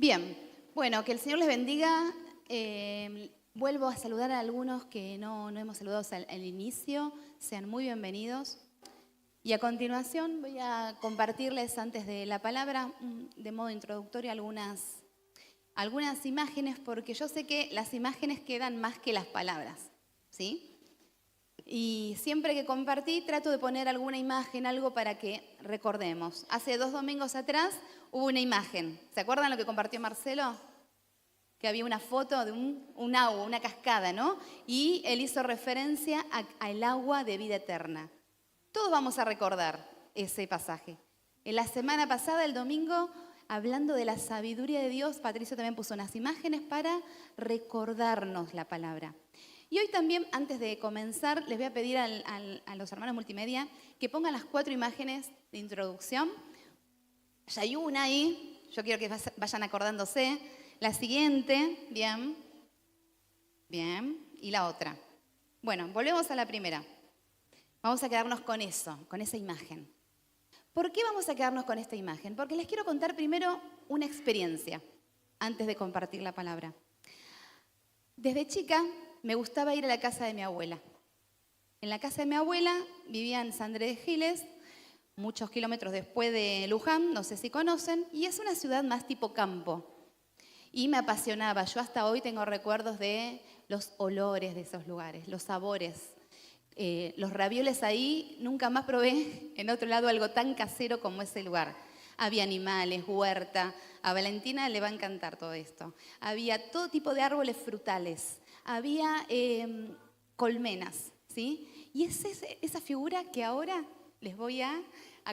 Bien, bueno, que el Señor les bendiga. Vuelvo a saludar a algunos que no hemos saludado al inicio. Sean muy bienvenidos. Y a continuación voy a compartirles antes de la palabra, de modo introductorio, algunas imágenes, porque yo sé que las imágenes quedan más que las palabras, ¿sí? Y siempre que compartí trato de poner alguna imagen, algo para que recordemos. Hace 2 domingos atrás hubo una imagen. ¿Se acuerdan lo que compartió Marcelo? Que había una foto de un agua, una cascada, ¿no? Y él hizo referencia al agua de vida eterna. Todos vamos a recordar ese pasaje. En la semana pasada, el domingo, hablando de la sabiduría de Dios, Patricio también puso unas imágenes para recordarnos la palabra. Y hoy también, antes de comenzar, les voy a pedir a los hermanos multimedia que pongan las 4 imágenes de introducción. Ya hay una ahí, yo quiero que vayan acordándose. La siguiente, bien, bien, y la otra. Bueno, volvemos a la primera. Vamos a quedarnos con eso, con esa imagen. ¿Por qué vamos a quedarnos con esta imagen? Porque les quiero contar primero una experiencia, antes de compartir la palabra. Desde chica me gustaba ir a la casa de mi abuela. En la casa de mi abuela vivía en San Andrés de Giles, muchos kilómetros después de Luján, no sé si conocen, y es una ciudad más tipo campo. Y me apasionaba. Yo hasta hoy tengo recuerdos de los olores de esos lugares, los sabores. Los ravioles ahí, nunca más probé en otro lado algo tan casero como ese lugar. Había animales, huerta. A Valentina le va a encantar todo esto. Había todo tipo de árboles frutales. Había colmenas, ¿sí? Y es esa figura que ahora les voy a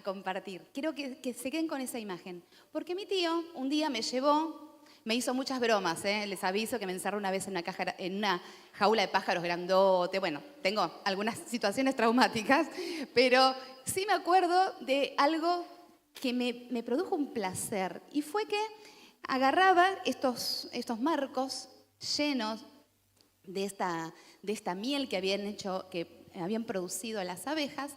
compartir. Quiero que se queden con esa imagen. Porque mi tío un día me llevó. Me hizo muchas bromas, les aviso que me encerró una vez en una jaula de pájaros grandote. Bueno, tengo algunas situaciones traumáticas, pero sí me acuerdo de algo que me produjo un placer. Y fue que agarraba estos marcos llenos de esta miel que habían producido las abejas,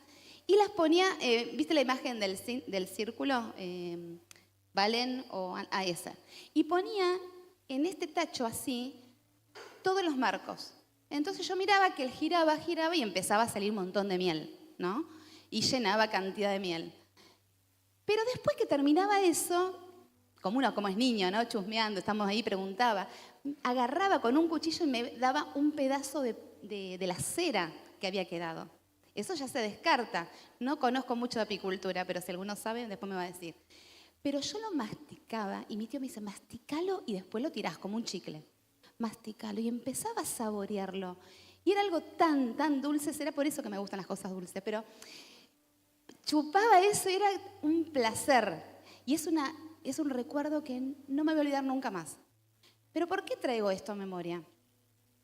y las ponía, ¿viste la imagen del círculo? Valen o a esa. Y ponía en este tacho así todos los marcos. Entonces yo miraba que él giraba y empezaba a salir un montón de miel, ¿no? Y llenaba cantidad de miel. Pero después que terminaba eso, como uno como es niño, ¿no? Chusmeando, estamos ahí, preguntaba, agarraba con un cuchillo y me daba un pedazo de la cera que había quedado. Eso ya se descarta. No conozco mucho de apicultura, pero si alguno sabe, después me va a decir. Pero yo lo masticaba y mi tío me dice, masticalo y después lo tirás como un chicle. Masticalo, y empezaba a saborearlo. Y era algo tan, tan dulce, será por eso que me gustan las cosas dulces, pero chupaba eso y era un placer. Y es un recuerdo que no me voy a olvidar nunca más. Pero ¿por qué traigo esto a memoria?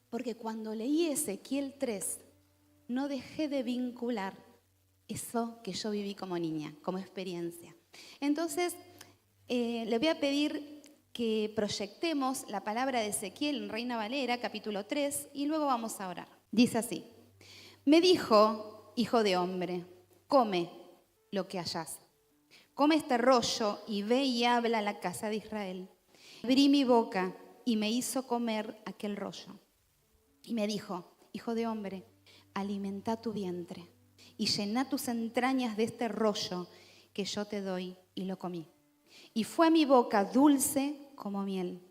Porque cuando leí Ezequiel 3, no dejé de vincular eso que yo viví como niña, como experiencia. Entonces, le voy a pedir que proyectemos la palabra de Ezequiel en Reina Valera, capítulo 3, y luego vamos a orar. Dice así: me dijo, hijo de hombre, come lo que hallás. Come este rollo y ve y habla a la casa de Israel. Abrí mi boca y me hizo comer aquel rollo. Y me dijo, hijo de hombre, alimenta tu vientre y llena tus entrañas de este rollo que yo te doy, y lo comí. Y fue a mi boca dulce como miel.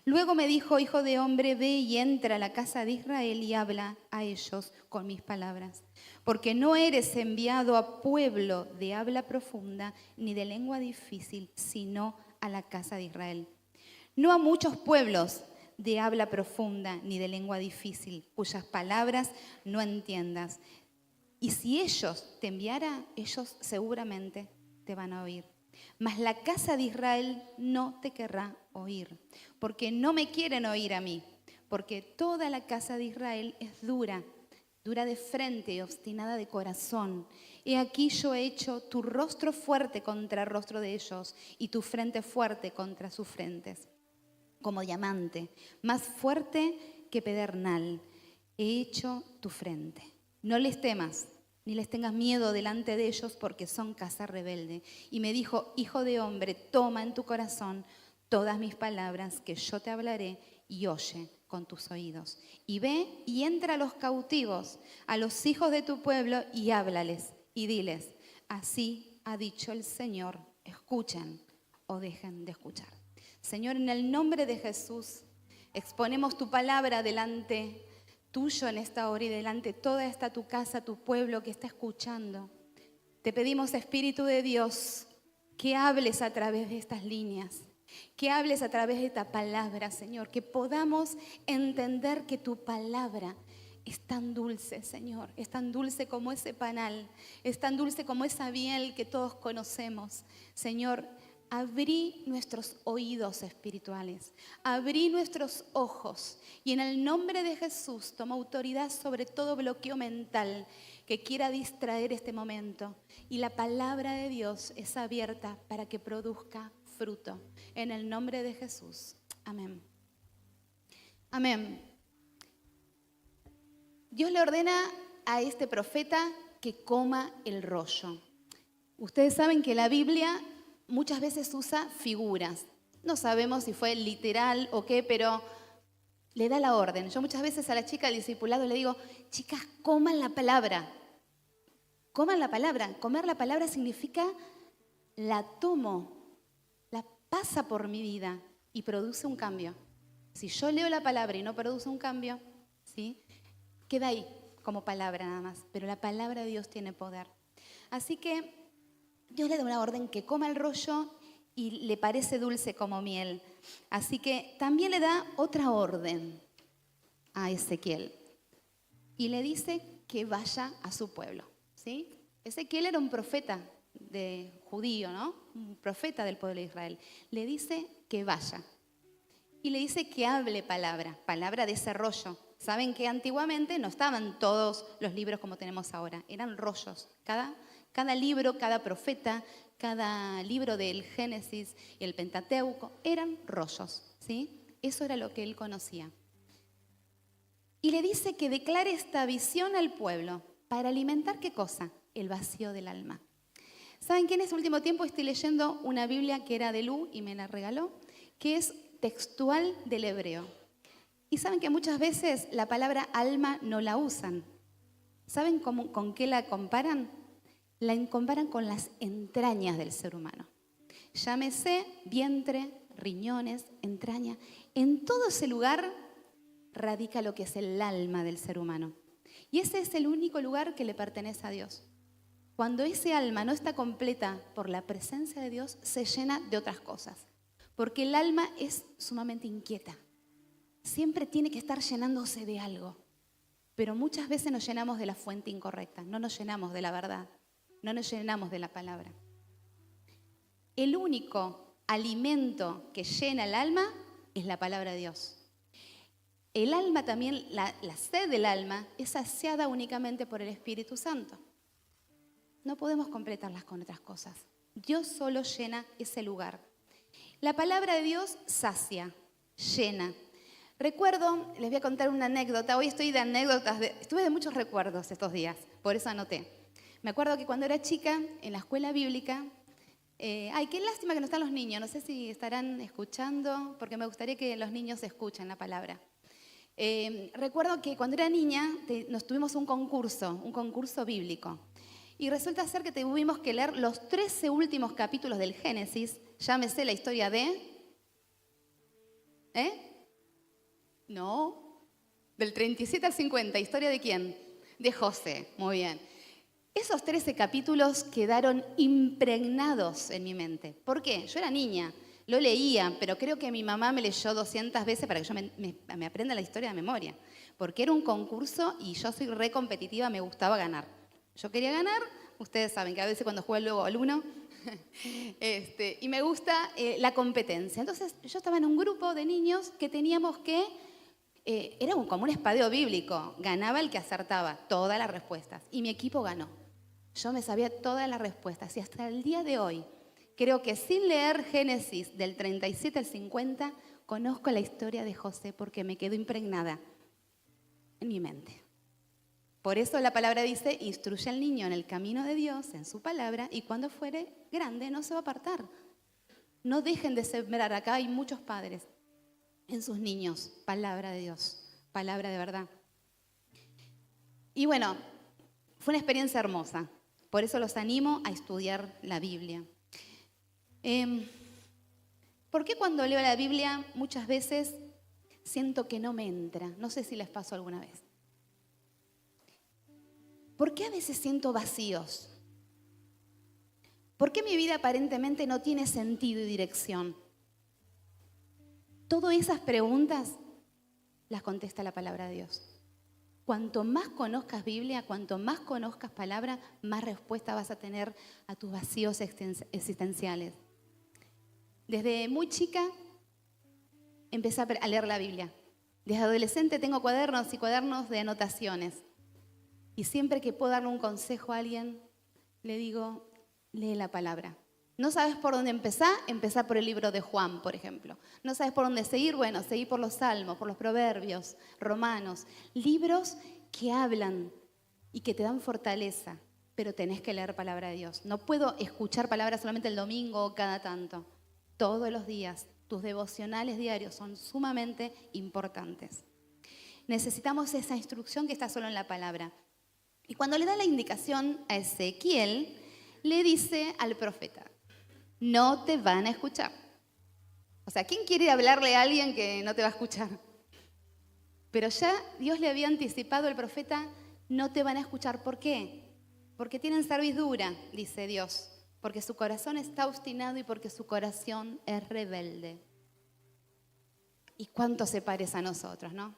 Luego me dijo, hijo de hombre, ve y entra a la casa de Israel y habla a ellos con mis palabras. Porque no eres enviado a pueblo de habla profunda ni de lengua difícil, sino a la casa de Israel. No a muchos pueblos de habla profunda ni de lengua difícil, cuyas palabras no entiendas. Y si ellos te enviara, ellos seguramente te van a oír. Mas la casa de Israel no te querrá oír, porque no me quieren oír a mí, porque toda la casa de Israel es dura de frente y obstinada de corazón. He aquí yo he hecho tu rostro fuerte contra el rostro de ellos y tu frente fuerte contra sus frentes, como diamante, más fuerte que pedernal. He hecho tu frente. No les temas, ni les tengas miedo delante de ellos, porque son casa rebelde. Y me dijo, hijo de hombre, toma en tu corazón todas mis palabras que yo te hablaré y oye con tus oídos. Y ve y entra a los cautivos, a los hijos de tu pueblo y háblales y diles, así ha dicho el Señor, escuchen o dejen de escuchar. Señor, en el nombre de Jesús, exponemos tu palabra delante tuyo en esta hora y delante toda esta tu casa, tu pueblo que está escuchando. Te pedimos, Espíritu de Dios, que hables a través de estas líneas, que hables a través de esta palabra, Señor, que podamos entender que tu palabra es tan dulce, Señor, es tan dulce como ese panal, es tan dulce como esa miel que todos conocemos. Señor, abrí nuestros oídos espirituales, abrí nuestros ojos y en el nombre de Jesús toma autoridad sobre todo bloqueo mental que quiera distraer este momento. Y la palabra de Dios es abierta para que produzca fruto. En el nombre de Jesús. Amén. Amén. Dios le ordena a este profeta que coma el rollo. Ustedes saben que la Biblia muchas veces usa figuras. No sabemos si fue literal o qué, pero le da la orden. Yo muchas veces a la chica del discipulado le digo, chicas, coman la palabra. Coman la palabra. Comer la palabra significa la tomo, la pasa por mi vida y produce un cambio. Si yo leo la palabra y no produce un cambio, ¿sí?, queda ahí como palabra nada más. Pero la palabra de Dios tiene poder. Así que Dios le da una orden que coma el rollo y le parece dulce como miel. Así que también le da otra orden a Ezequiel. Y le dice que vaya a su pueblo, ¿sí? Ezequiel era un profeta judío, ¿no? Un profeta del pueblo de Israel. Le dice que vaya. Y le dice que hable palabra de ese rollo. Saben que antiguamente no estaban todos los libros como tenemos ahora. Eran rollos. Cada libro, cada profeta, cada libro del Génesis y el Pentateuco, eran rollos, ¿sí? Eso era lo que él conocía. Y le dice que declare esta visión al pueblo para alimentar, ¿qué cosa? El vacío del alma. ¿Saben que en este último tiempo estoy leyendo una Biblia que era de Lu y me la regaló, que es textual del hebreo? Y saben que muchas veces la palabra alma no la usan. ¿Saben con qué la comparan? La comparan con las entrañas del ser humano. Llámese vientre, riñones, entraña. En todo ese lugar radica lo que es el alma del ser humano. Y ese es el único lugar que le pertenece a Dios. Cuando ese alma no está completa por la presencia de Dios, se llena de otras cosas. Porque el alma es sumamente inquieta. Siempre tiene que estar llenándose de algo. Pero muchas veces nos llenamos de la fuente incorrecta. No nos llenamos de la verdad. No nos llenamos de la palabra. El único alimento que llena el alma es la palabra de Dios. El alma también, la sed del alma, es saciada únicamente por el Espíritu Santo. No podemos completarlas con otras cosas. Dios solo llena ese lugar. La palabra de Dios sacia, llena. Recuerdo, les voy a contar una anécdota. Hoy estoy de anécdotas, estuve de muchos recuerdos estos días, por eso anoté. Me acuerdo que cuando era chica, en la escuela bíblica, qué lástima que no están los niños, no sé si estarán escuchando, porque me gustaría que los niños escuchen la palabra. Recuerdo que cuando era niña nos tuvimos un concurso bíblico. Y resulta ser que tuvimos que leer los 13 últimos capítulos del Génesis, llámese la historia de... No, del 37 al 50, ¿historia de quién? De José, muy bien. Esos 13 capítulos quedaron impregnados en mi mente. ¿Por qué? Yo era niña, lo leía, pero creo que mi mamá me leyó 200 veces para que yo me aprenda la historia de memoria. Porque era un concurso y yo soy re competitiva, me gustaba ganar. Yo quería ganar, ustedes saben que a veces cuando juego luego al uno, y me gusta la competencia. Entonces yo estaba en un grupo de niños que teníamos que... era como un espadeo bíblico, ganaba el que acertaba todas las respuestas y mi equipo ganó. Yo me sabía todas las respuestas y hasta el día de hoy, creo que sin leer Génesis del 37 al 50, conozco la historia de José porque me quedó impregnada en mi mente. Por eso la palabra dice, instruye al niño en el camino de Dios, en su palabra, y cuando fuere grande no se va a apartar. No dejen de sembrar. Acá hay muchos padres en sus niños. Palabra de Dios, palabra de verdad. Y bueno, fue una experiencia hermosa. Por eso los animo a estudiar la Biblia. ¿Por qué cuando leo la Biblia muchas veces siento que no me entra? No sé si les pasó alguna vez. ¿Por qué a veces siento vacíos? ¿Por qué mi vida aparentemente no tiene sentido y dirección? Todas esas preguntas las contesta la palabra de Dios. Cuanto más conozcas Biblia, cuanto más conozcas palabra, más respuesta vas a tener a tus vacíos existenciales. Desde muy chica empecé a leer la Biblia. Desde adolescente tengo cuadernos y cuadernos de anotaciones. Y siempre que puedo darle un consejo a alguien, le digo, lee la palabra. ¿No sabes por dónde empezar? Empezá por el libro de Juan, por ejemplo. ¿No sabes por dónde seguir? Bueno, seguí por los Salmos, por los Proverbios, Romanos. Libros que hablan y que te dan fortaleza, pero tenés que leer palabra de Dios. No puedo escuchar palabra solamente el domingo o cada tanto. Todos los días, tus devocionales diarios son sumamente importantes. Necesitamos esa instrucción que está solo en la palabra. Y cuando le da la indicación a Ezequiel, le dice al profeta, no te van a escuchar. O sea, ¿quién quiere hablarle a alguien que no te va a escuchar? Pero ya Dios le había anticipado al profeta, no te van a escuchar. ¿Por qué? Porque tienen cerviz dura, dice Dios. Porque su corazón está obstinado y porque su corazón es rebelde. ¿Y cuánto se parece a nosotros, no?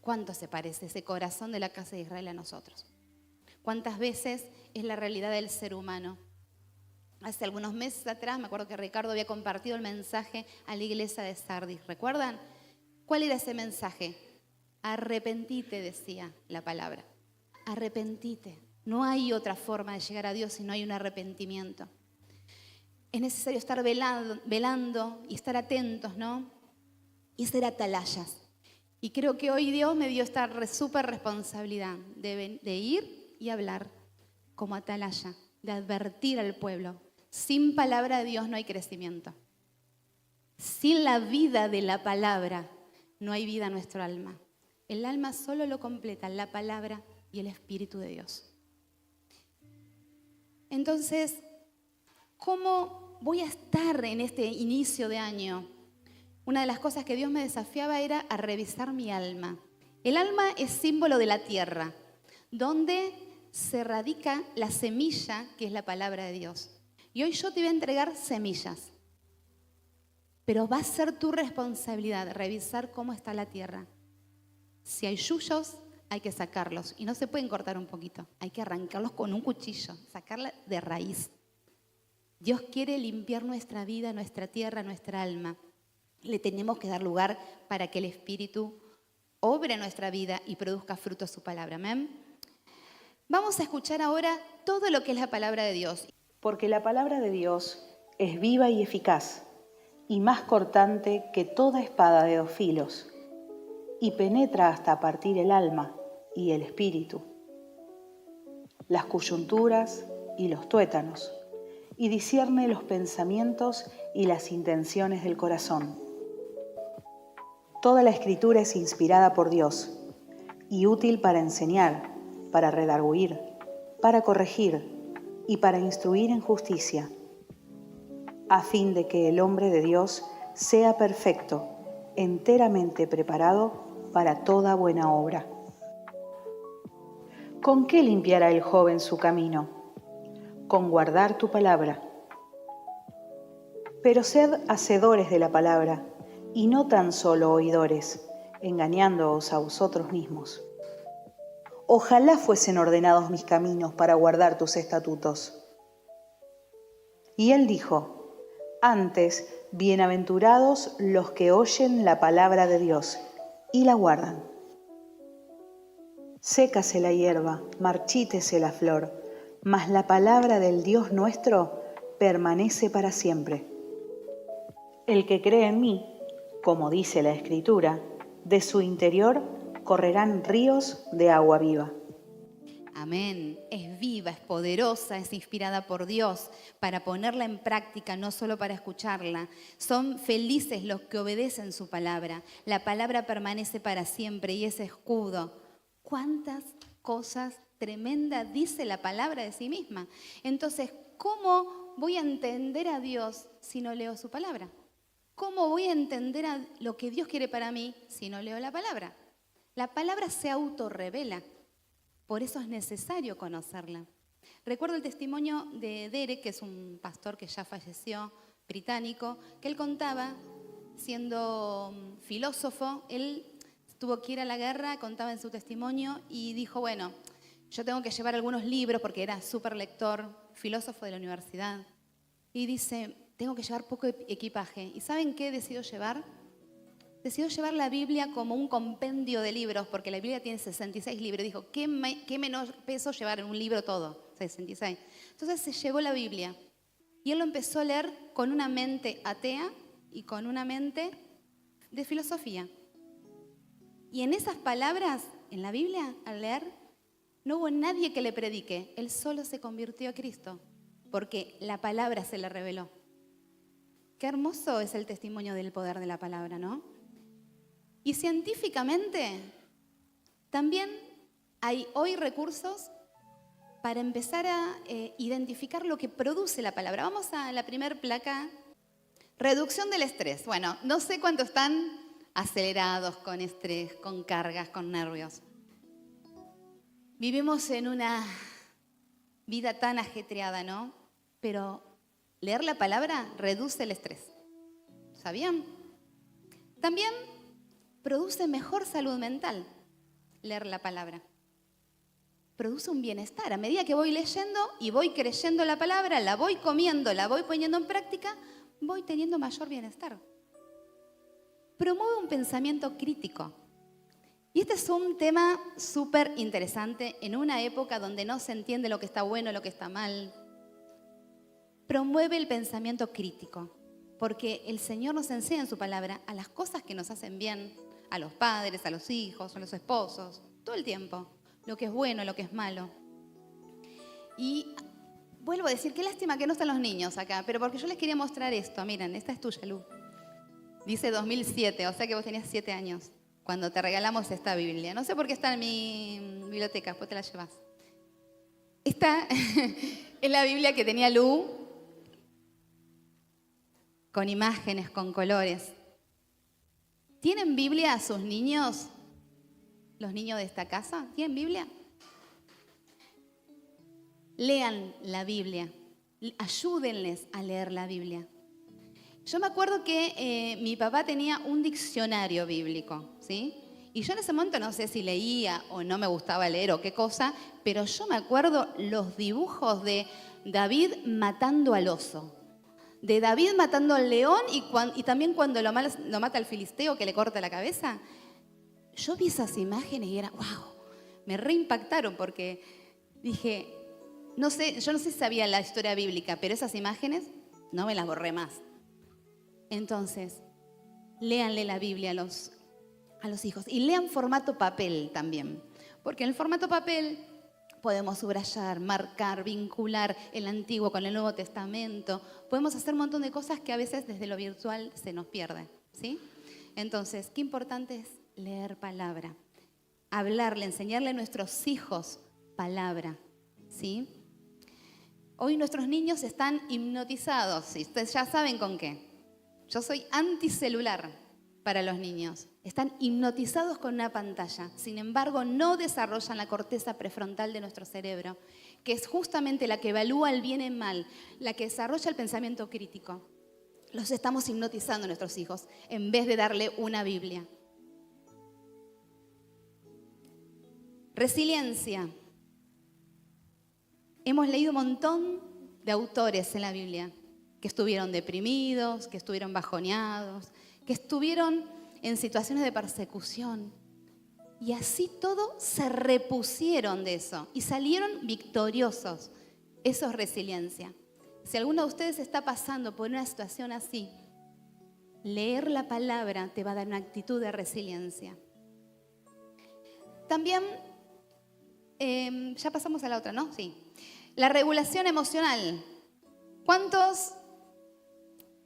¿Cuánto se parece ese corazón de la casa de Israel a nosotros? ¿Cuántas veces es la realidad del ser humano? Hace algunos meses atrás, me acuerdo que Ricardo había compartido el mensaje a la iglesia de Sardis. ¿Recuerdan? ¿Cuál era ese mensaje? Arrepentite, decía la palabra. Arrepentite. No hay otra forma de llegar a Dios si no hay un arrepentimiento. Es necesario estar velando y estar atentos, ¿no? Y ser atalayas. Y creo que hoy Dios me dio esta súper responsabilidad de ir y hablar como atalaya, de advertir al pueblo. Sin palabra de Dios no hay crecimiento. Sin la vida de la palabra no hay vida en nuestro alma. El alma solo lo completa la palabra y el Espíritu de Dios. Entonces, ¿cómo voy a estar en este inicio de año? Una de las cosas que Dios me desafiaba era a revisar mi alma. El alma es símbolo de la tierra, donde se radica la semilla que es la palabra de Dios. Y hoy yo te voy a entregar semillas. Pero va a ser tu responsabilidad revisar cómo está la tierra. Si hay yuyos, hay que sacarlos. Y no se pueden cortar un poquito. Hay que arrancarlos con un cuchillo, sacarla de raíz. Dios quiere limpiar nuestra vida, nuestra tierra, nuestra alma. Le tenemos que dar lugar para que el Espíritu obre en nuestra vida y produzca fruto a su palabra. Amén. Vamos a escuchar ahora todo lo que es la palabra de Dios. Porque la palabra de Dios es viva y eficaz, y más cortante que toda espada de 2 filos, y penetra hasta partir el alma y el espíritu, las coyunturas y los tuétanos, y discierne los pensamientos y las intenciones del corazón. Toda la Escritura es inspirada por Dios y útil para enseñar, para redarguir, para corregir y para instruir en justicia, a fin de que el hombre de Dios sea perfecto, enteramente preparado para toda buena obra. ¿Con qué limpiará el joven su camino? Con guardar tu palabra. Pero sed hacedores de la palabra, y no tan solo oidores, engañándoos a vosotros mismos. Ojalá fuesen ordenados mis caminos para guardar tus estatutos. Y él dijo, antes, bienaventurados los que oyen la palabra de Dios y la guardan. Sécase la hierba, marchítese la flor, mas la palabra del Dios nuestro permanece para siempre. El que cree en mí, como dice la Escritura, de su interior correrán ríos de agua viva. Amén. Es viva, es poderosa, es inspirada por Dios para ponerla en práctica, no solo para escucharla. Son felices los que obedecen su palabra. La palabra permanece para siempre y es escudo. ¿Cuántas cosas tremendas dice la palabra de sí misma? Entonces, ¿cómo voy a entender a Dios si no leo su palabra? ¿Cómo voy a entender lo que Dios quiere para mí si no leo la palabra? La palabra se autorrevela. Por eso es necesario conocerla. Recuerdo el testimonio de Derek, que es un pastor que ya falleció, británico, que él contaba, siendo filósofo, él tuvo que ir a la guerra, contaba en su testimonio y dijo, bueno, yo tengo que llevar algunos libros porque era súper lector, filósofo de la universidad. Y dice, tengo que llevar poco equipaje. ¿Y saben qué decidió llevar? Decidió llevar la Biblia como un compendio de libros, porque la Biblia tiene 66 libros. Dijo, ¿qué menos peso llevar en un libro todo? 66. Entonces se llevó la Biblia y él lo empezó a leer con una mente atea y con una mente de filosofía. Y en esas palabras, en la Biblia, al leer, no hubo nadie que le predique. Él solo se convirtió a Cristo, porque la palabra se le reveló. Qué hermoso es el testimonio del poder de la palabra, ¿no? Y científicamente también hay hoy recursos para empezar a identificar lo que produce la palabra. Vamos a la primera placa. Reducción del estrés. Bueno, no sé cuántos están acelerados con estrés, con cargas, con nervios. Vivimos en una vida tan ajetreada, ¿no? Pero leer la palabra reduce el estrés. ¿Sabían? También produce mejor salud mental leer la palabra. Produce un bienestar. A medida que voy leyendo y voy creyendo la palabra, la voy comiendo, la voy poniendo en práctica, voy teniendo mayor bienestar. Promueve un pensamiento crítico. Y este es un tema súper interesante en una época donde no se entiende lo que está bueno, lo que está mal. Promueve el pensamiento crítico, porque el Señor nos enseña en su palabra a las cosas que nos hacen bien, a los padres, a los hijos, a los esposos, todo el tiempo, lo que es bueno, lo que es malo. Y vuelvo a decir, qué lástima que no están los niños acá, pero porque yo les quería mostrar esto. Miren, esta es tuya, Lu. Dice 2007, o sea que vos tenías 7 años cuando te regalamos esta Biblia. No sé por qué está en mi biblioteca, después te la llevas. Esta es la Biblia que tenía Lu, con imágenes, con colores. ¿Tienen Biblia a sus niños? ¿Los niños de esta casa? ¿Tienen Biblia? Lean la Biblia. Ayúdenles a leer la Biblia. Yo me acuerdo que mi papá tenía un diccionario bíblico, ¿sí? Y yo en ese momento no sé si leía o no me gustaba leer o qué cosa, pero yo me acuerdo los dibujos de David matando al oso, de David matando al león y también cuando lo mata al filisteo que le corta la cabeza. Yo vi esas imágenes y era, wow, me reimpactaron porque dije, no sé, yo no sé si sabía la historia bíblica, pero esas imágenes no me las borré más. Entonces, léanle la Biblia a los hijos y lean formato papel también, porque en el formato papel podemos subrayar, marcar, vincular el Antiguo con el Nuevo Testamento. Podemos hacer un montón de cosas que a veces desde lo virtual se nos pierden, ¿sí? Entonces, qué importante es leer palabra, hablarle, enseñarle a nuestros hijos palabra, ¿sí? Hoy nuestros niños están hipnotizados, y ustedes ya saben con qué. Yo soy anticelular para los niños. Están hipnotizados con una pantalla. Sin embargo, no desarrollan la corteza prefrontal de nuestro cerebro, que es justamente la que evalúa el bien y el mal, la que desarrolla el pensamiento crítico. Los estamos hipnotizando a nuestros hijos en vez de darle una Biblia. Resiliencia. Hemos leído un montón de autores en la Biblia que estuvieron deprimidos, que estuvieron bajoneados, que estuvieron en situaciones de persecución. Y así todo se repusieron de eso y salieron victoriosos. Eso es resiliencia. Si alguno de ustedes está pasando por una situación así, leer la palabra te va a dar una actitud de resiliencia. También Ya pasamos a la otra, ¿no? Sí. La regulación emocional. ¿Cuántos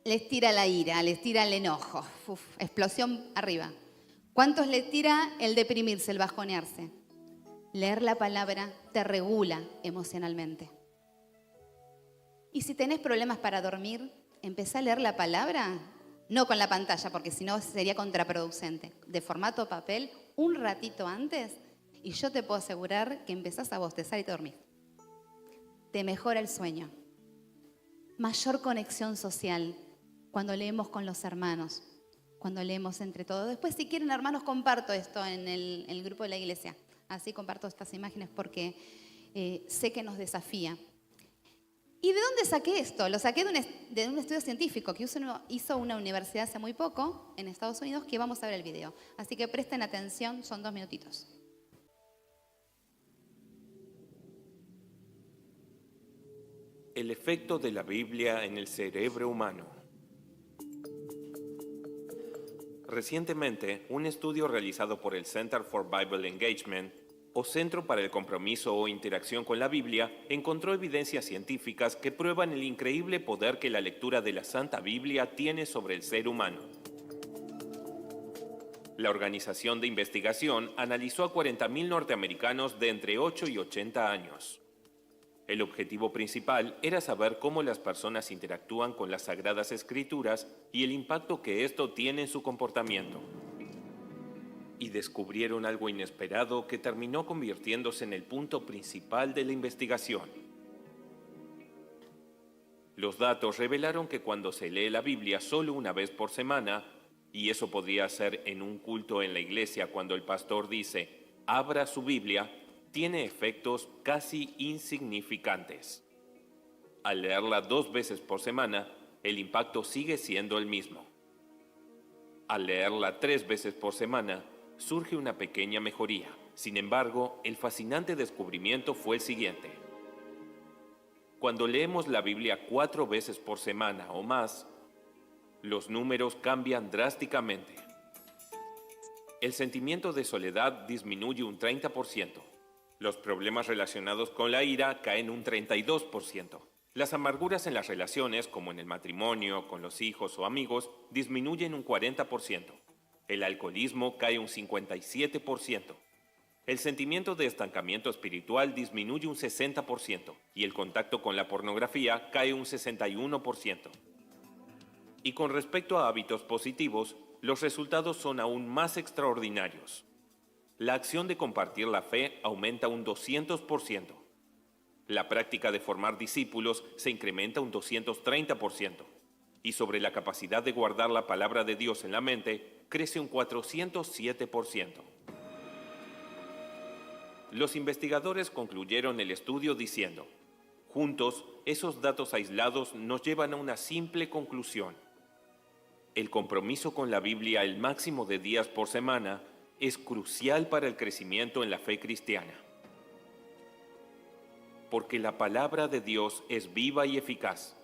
les tira la ira, les tira el enojo? Uf, explosión arriba. ¿Cuántos les tira el deprimirse, el bajonearse? Leer la palabra te regula emocionalmente. Y si tenés problemas para dormir, empezá a leer la palabra, no con la pantalla, porque si no sería contraproducente. De formato papel, un ratito antes, y yo te puedo asegurar que empezás a bostezar y te dormís. Te mejora el sueño. Mayor conexión social cuando leemos con los hermanos, cuando leemos entre todos. Después, si quieren, hermanos, comparto esto en el grupo de la iglesia. Así comparto estas imágenes porque sé que nos desafía. ¿Y de dónde saqué esto? Lo saqué de un estudio científico que hizo una universidad hace muy poco en Estados Unidos, que vamos a ver el video. Así que presten atención, son 2 minutitos. El efecto de la Biblia en el cerebro humano. Recientemente, un estudio realizado por el Center for Bible Engagement, o Centro para el Compromiso o Interacción con la Biblia, encontró evidencias científicas que prueban el increíble poder que la lectura de la Santa Biblia tiene sobre el ser humano. La organización de investigación analizó a 40.000 norteamericanos de entre 8 y 80 años. El objetivo principal era saber cómo las personas interactúan con las Sagradas Escrituras y el impacto que esto tiene en su comportamiento. Y descubrieron algo inesperado que terminó convirtiéndose en el punto principal de la investigación. Los datos revelaron que cuando se lee la Biblia solo una vez por semana, y eso podría ser en un culto en la iglesia cuando el pastor dice, abra su Biblia, tiene efectos casi insignificantes. Al leerla 2 veces por semana, el impacto sigue siendo el mismo. Al leerla 3 veces por semana, surge una pequeña mejoría. Sin embargo, el fascinante descubrimiento fue el siguiente. Cuando leemos la Biblia 4 veces por semana o más, los números cambian drásticamente. El sentimiento de soledad disminuye un 30%. Los problemas relacionados con la ira caen un 32%. Las amarguras en las relaciones, como en el matrimonio, con los hijos o amigos, disminuyen un 40%. El alcoholismo cae un 57%. El sentimiento de estancamiento espiritual disminuye un 60% y el contacto con la pornografía cae un 61%. Y con respecto a hábitos positivos, los resultados son aún más extraordinarios. La acción de compartir la fe aumenta un 200%. La práctica de formar discípulos se incrementa un 230%. Y sobre la capacidad de guardar la palabra de Dios en la mente, crece un 407%. Los investigadores concluyeron el estudio diciendo, juntos, esos datos aislados nos llevan a una simple conclusión. El compromiso con la Biblia el máximo de días por semana es crucial para el crecimiento en la fe cristiana. Porque la palabra de Dios es viva y eficaz,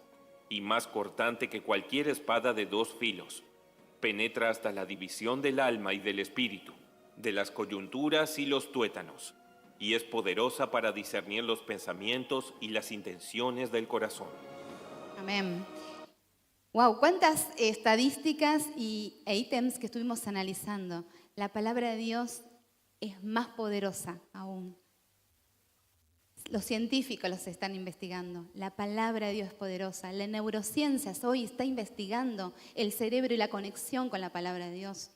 y más cortante que cualquier espada de 2 filos. Penetra hasta la división del alma y del espíritu, de las coyunturas y los tuétanos, y es poderosa para discernir los pensamientos y las intenciones del corazón. Amén. Wow, cuántas estadísticas e ítems que estuvimos analizando. La palabra de Dios es más poderosa aún. Los científicos los están investigando. La palabra de Dios es poderosa. La neurociencia hoy está investigando el cerebro y la conexión con la palabra de Dios.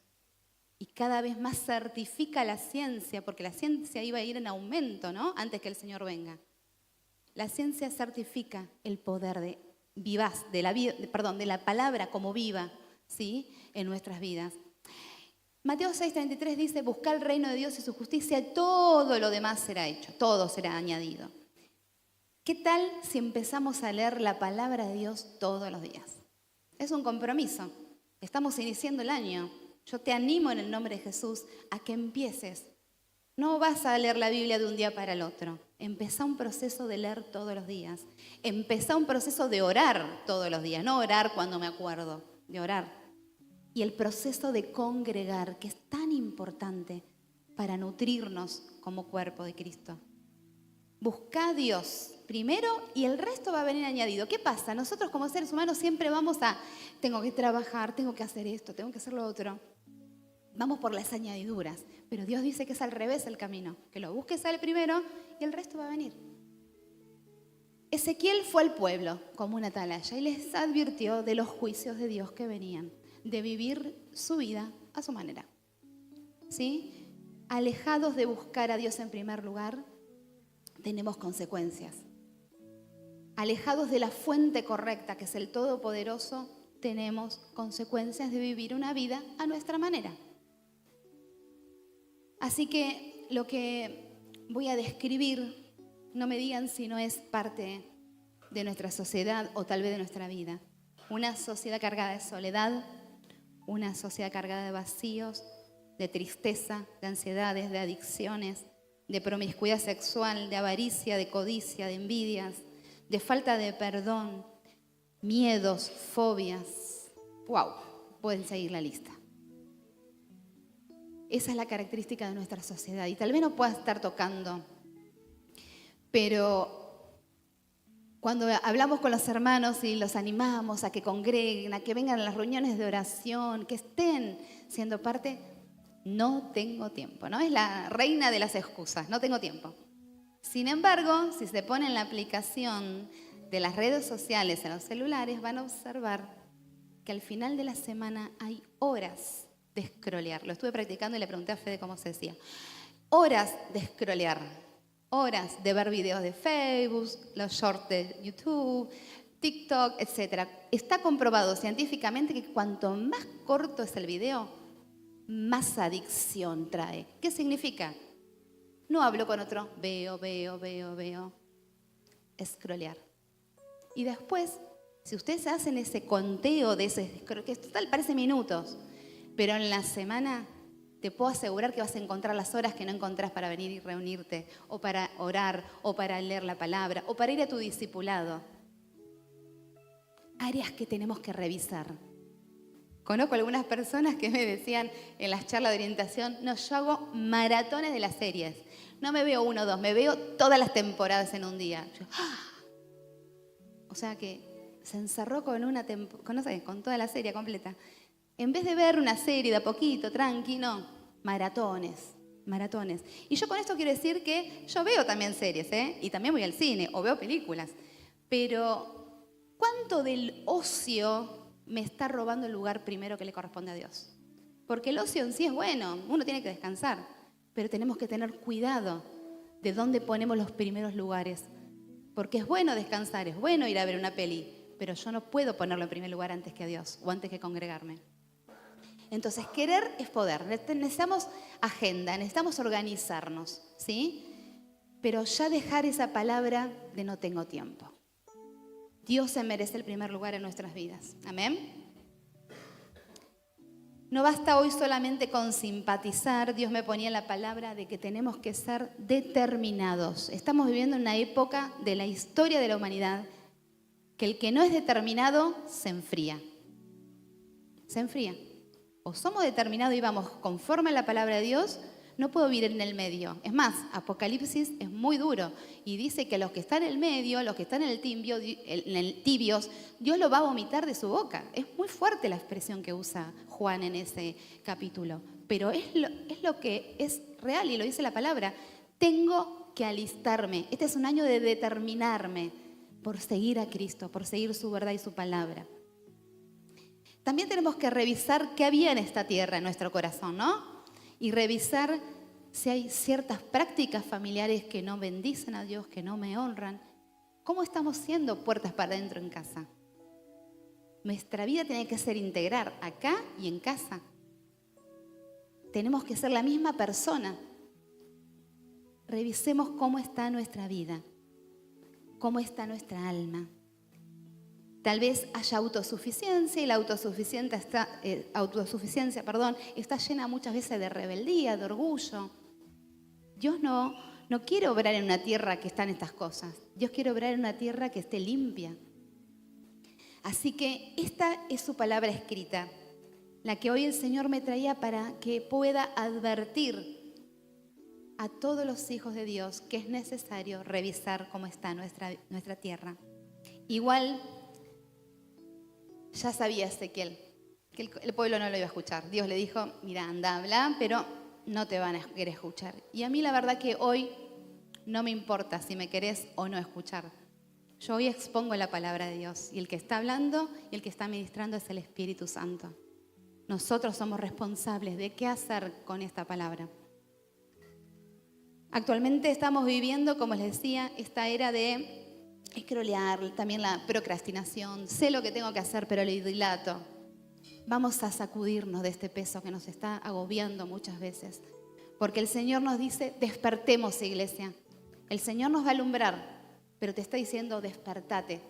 Y cada vez más certifica la ciencia, porque la ciencia iba a ir en aumento, ¿no? Antes que el Señor venga. La ciencia certifica el poder de la palabra como viva, ¿sí? En nuestras vidas. Mateo 6:33 dice, busca el reino de Dios y su justicia, y todo lo demás será hecho, todo será añadido. ¿Qué tal si empezamos a leer la palabra de Dios todos los días? Es un compromiso. Estamos iniciando el año. Yo te animo en el nombre de Jesús a que empieces. No vas a leer la Biblia de un día para el otro. Empezá un proceso de leer todos los días. Empezá un proceso de orar todos los días. No orar cuando me acuerdo, de orar. Y el proceso de congregar, que es tan importante para nutrirnos como cuerpo de Cristo. Busca a Dios primero y el resto va a venir añadido. ¿Qué pasa? Nosotros como seres humanos siempre vamos a, tengo que trabajar, tengo que hacer esto, tengo que hacer lo otro. Vamos por las añadiduras, pero Dios dice que es al revés el camino, que lo busques a Él primero y el resto va a venir. Ezequiel fue al pueblo como una atalaya y les advirtió de los juicios de Dios que venían, de vivir su vida a su manera. ¿Sí? Alejados de buscar a Dios en primer lugar, tenemos consecuencias. Alejados de la fuente correcta, que es el Todopoderoso, tenemos consecuencias de vivir una vida a nuestra manera. Así que lo que voy a describir, no me digan si no es parte de nuestra sociedad o tal vez de nuestra vida. Una sociedad cargada de soledad, una sociedad cargada de vacíos, de tristeza, de ansiedades, de adicciones, de promiscuidad sexual, de avaricia, de codicia, de envidias, de falta de perdón, miedos, fobias. ¡Wow! Pueden seguir la lista. Esa es la característica de nuestra sociedad y tal vez no pueda estar tocando, pero cuando hablamos con los hermanos y los animamos a que congreguen, a que vengan a las reuniones de oración, que estén siendo parte, no tengo tiempo, ¿no? Es la reina de las excusas, no tengo tiempo. Sin embargo, si se ponen la aplicación de las redes sociales en los celulares, van a observar que al final de la semana hay horas de scrollear. Lo estuve practicando y le pregunté a Fede cómo se decía. Horas de scrollear, horas de ver videos de Facebook, los shorts de YouTube, TikTok, etc. Está comprobado científicamente que cuanto más corto es el video, más adicción trae. ¿Qué significa? No hablo con otro, veo. Scrollear. Y después, si ustedes hacen ese conteo de ese, que total parece minutos, pero en la semana te puedo asegurar que vas a encontrar las horas que no encontrás para venir y reunirte, o para orar, o para leer la palabra, o para ir a tu discipulado. Áreas que tenemos que revisar. Conozco algunas personas que me decían en las charlas de orientación, no, yo hago maratones de las series. No me veo 1 o 2, me veo todas las temporadas en un día. Yo, ¡ah! O sea que se encerró con con toda la serie completa. En vez de ver una serie de a poquito, tranqui, no, maratones. Y yo con esto quiero decir que yo veo también series, y también voy al cine o veo películas. Pero, ¿cuánto del ocio me está robando el lugar primero que le corresponde a Dios? Porque el ocio en sí es bueno, uno tiene que descansar, pero tenemos que tener cuidado de dónde ponemos los primeros lugares. Porque es bueno descansar, es bueno ir a ver una peli, pero yo no puedo ponerlo en primer lugar antes que a Dios o antes que congregarme. Entonces, querer es poder. Necesitamos agenda, necesitamos organizarnos, ¿sí? Pero ya dejar esa palabra de no tengo tiempo. Dios se merece el primer lugar en nuestras vidas. Amén. No basta hoy solamente con simpatizar. Dios me ponía la palabra de que tenemos que ser determinados. Estamos viviendo una época de la historia de la humanidad que el que no es determinado se enfría. Se enfría. O somos determinados y vamos conforme a la palabra de Dios, no puedo vivir en el medio. Es más, Apocalipsis es muy duro y dice que los que están en el medio, los que están en el tibios, Dios lo va a vomitar de su boca. Es muy fuerte la expresión que usa Juan en ese capítulo, pero es lo que es real y lo dice la palabra. Tengo que alistarme. Este es un año de determinarme por seguir a Cristo, por seguir su verdad y su palabra. También tenemos que revisar qué había en esta tierra, en nuestro corazón, ¿no? Y revisar si hay ciertas prácticas familiares que no bendicen a Dios, que no me honran. ¿Cómo estamos siendo puertas para adentro en casa? Nuestra vida tiene que ser integrar acá y en casa. Tenemos que ser la misma persona. Revisemos cómo está nuestra vida, cómo está nuestra alma. Tal vez haya autosuficiencia y la autosuficiencia está llena muchas veces de rebeldía, de orgullo. Dios no quiere obrar en una tierra que está en estas cosas. Dios quiere obrar en una tierra que esté limpia. Así que esta es su palabra escrita, la que hoy el Señor me traía para que pueda advertir a todos los hijos de Dios que es necesario revisar cómo está nuestra tierra. Igual ya sabía Ezequiel que el pueblo no lo iba a escuchar. Dios le dijo, mira, anda, habla, pero no te van a querer escuchar. Y a mí la verdad que hoy no me importa si me querés o no escuchar. Yo hoy expongo la palabra de Dios y el que está hablando y el que está ministrando es el Espíritu Santo. Nosotros somos responsables de qué hacer con esta palabra. Actualmente estamos viviendo, como les decía, esta era de scrollear, también la procrastinación. Sé lo que tengo que hacer, pero lo dilato. Vamos a sacudirnos de este peso que nos está agobiando muchas veces. Porque el Señor nos dice, despertemos, iglesia. El Señor nos va a alumbrar, pero te está diciendo, despertate.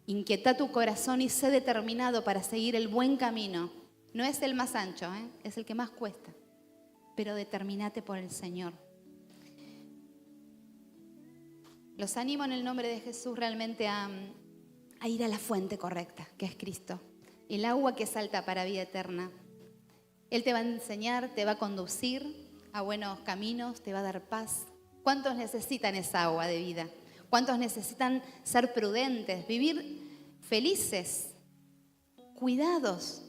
Inquieta tu corazón y sé determinado para seguir el buen camino. No es el más ancho, es el que más cuesta. Pero determinate por el Señor. Los animo en el nombre de Jesús realmente a ir a la fuente correcta, que es Cristo. El agua que salta para vida eterna. Él te va a enseñar, te va a conducir a buenos caminos, te va a dar paz. ¿Cuántos necesitan esa agua de vida? ¿Cuántos necesitan ser prudentes, vivir felices, cuidados?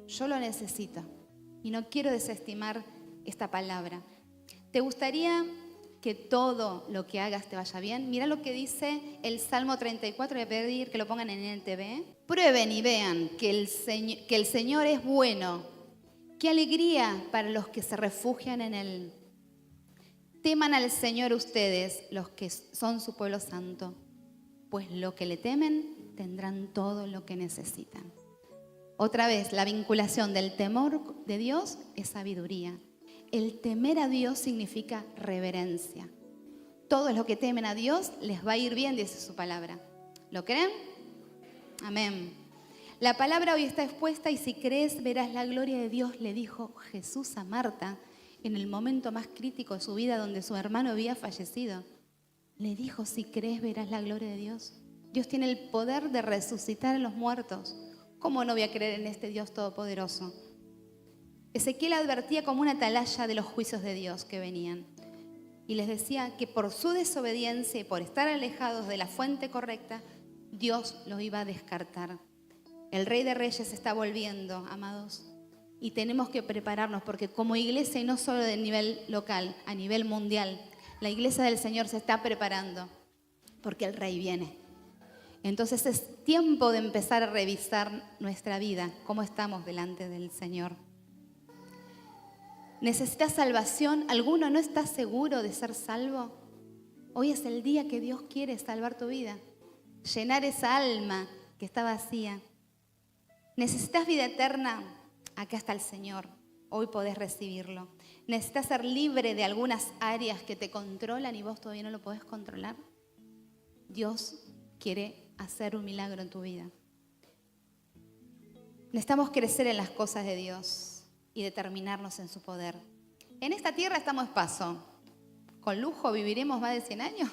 Yo lo necesito y no quiero desestimar esta palabra. ¿Te gustaría que todo lo que hagas te vaya bien? Mira lo que dice el Salmo 34, voy a pedir que lo pongan en el TV. Prueben y vean que el Señor es bueno. Qué alegría para los que se refugian en Él. Teman al Señor ustedes, los que son su pueblo santo, pues los que le temen tendrán todo lo que necesitan. Otra vez, la vinculación del temor de Dios es sabiduría. El temer a Dios significa reverencia. Todos los que temen a Dios les va a ir bien, dice su palabra. ¿Lo creen? Amén. La palabra hoy está expuesta y si crees verás la gloria de Dios, le dijo Jesús a Marta en el momento más crítico de su vida donde su hermano había fallecido. Le dijo, si crees verás la gloria de Dios. Dios tiene el poder de resucitar a los muertos. ¿Cómo no voy a creer en este Dios todopoderoso? Ezequiel advertía como una atalaya de los juicios de Dios que venían. Y les decía que por su desobediencia y por estar alejados de la fuente correcta, Dios los iba a descartar. El Rey de Reyes está volviendo, amados. Y tenemos que prepararnos porque como iglesia, y no solo de nivel local, a nivel mundial, la iglesia del Señor se está preparando porque el Rey viene. Entonces es tiempo de empezar a revisar nuestra vida, cómo estamos delante del Señor. ¿Necesitas salvación? ¿Alguno no está seguro de ser salvo? Hoy es el día que Dios quiere salvar tu vida, llenar esa alma que está vacía. ¿Necesitas vida eterna? Acá está el Señor, hoy podés recibirlo. ¿Necesitas ser libre de algunas áreas que te controlan y vos todavía no lo podés controlar? Dios quiere hacer un milagro en tu vida. Necesitamos crecer en las cosas de Dios y determinarnos en su poder. En esta tierra estamos paso. ¿Con lujo viviremos más de 100 años?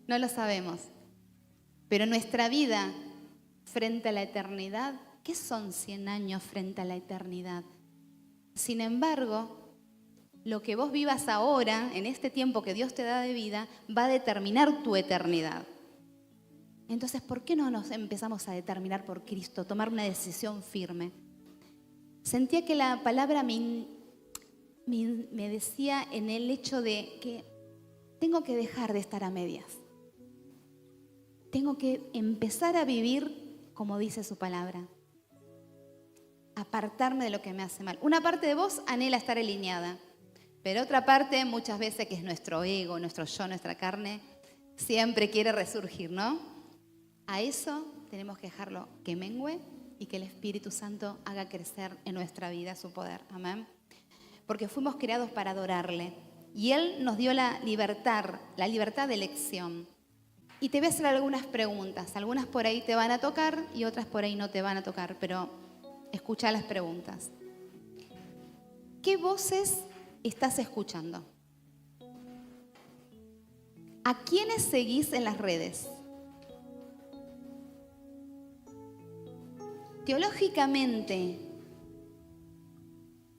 No lo sabemos. Pero nuestra vida frente a la eternidad, ¿qué son 100 años frente a la eternidad? Sin embargo, lo que vos vivas ahora, en este tiempo que Dios te da de vida, va a determinar tu eternidad. Entonces, ¿por qué no nos empezamos a determinar por Cristo, tomar una decisión firme? Sentía que la palabra me decía en el hecho de que tengo que dejar de estar a medias. Tengo que empezar a vivir como dice su palabra. Apartarme de lo que me hace mal. Una parte de vos anhela estar alineada, pero otra parte, muchas veces, que es nuestro ego, nuestro yo, nuestra carne, siempre quiere resurgir, ¿no? A eso tenemos que dejarlo que mengue y que el Espíritu Santo haga crecer en nuestra vida su poder. Amén. Porque fuimos creados para adorarle. Y Él nos dio la libertad de elección. Y te voy a hacer algunas preguntas. Algunas por ahí te van a tocar y otras por ahí no te van a tocar. Pero escucha las preguntas. ¿Qué voces estás escuchando? ¿A quiénes seguís en las redes? Teológicamente,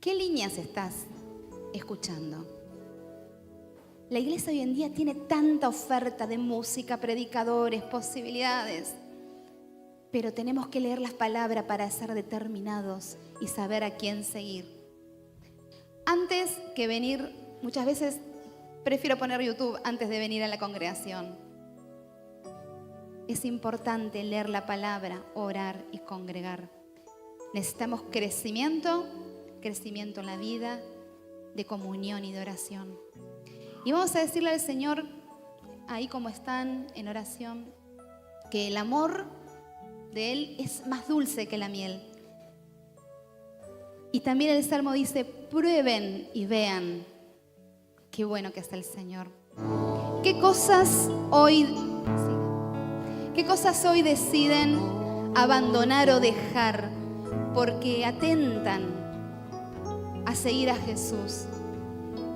¿qué líneas estás escuchando? La iglesia hoy en día tiene tanta oferta de música, predicadores, posibilidades. Pero tenemos que leer las palabras para ser determinados y saber a quién seguir. Antes que venir, muchas veces prefiero poner YouTube antes de venir a la congregación. Es importante leer la palabra, orar y congregar. Necesitamos crecimiento en la vida, de comunión y de oración. Y vamos a decirle al Señor, ahí como están en oración, que el amor de Él es más dulce que la miel. Y también el Salmo dice, prueben y vean qué bueno que está el Señor. ¿Qué cosas hoy deciden abandonar o dejar porque atentan a seguir a Jesús?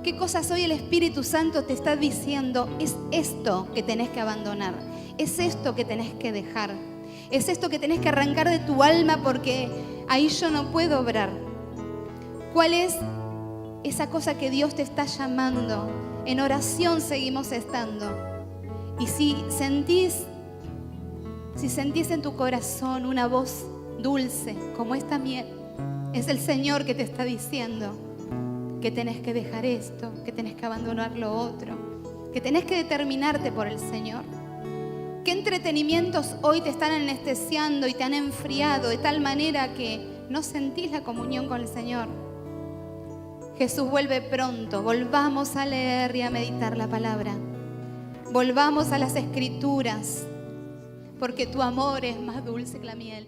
¿Qué cosas hoy el Espíritu Santo te está diciendo? Es esto que tenés que abandonar, es esto que tenés que dejar, es esto que tenés que arrancar de tu alma porque ahí yo no puedo obrar. ¿Cuál es esa cosa que Dios te está llamando? En oración seguimos estando. Y si sentís en tu corazón una voz dulce como esta miel, es el Señor que te está diciendo que tenés que dejar esto, que tenés que abandonar lo otro, que tenés que determinarte por el Señor. ¿Qué entretenimientos hoy te están anestesiando y te han enfriado de tal manera que no sentís la comunión con el Señor? Jesús vuelve pronto. Volvamos a leer y a meditar la palabra. Volvamos a las Escrituras, porque tu amor es más dulce que la miel.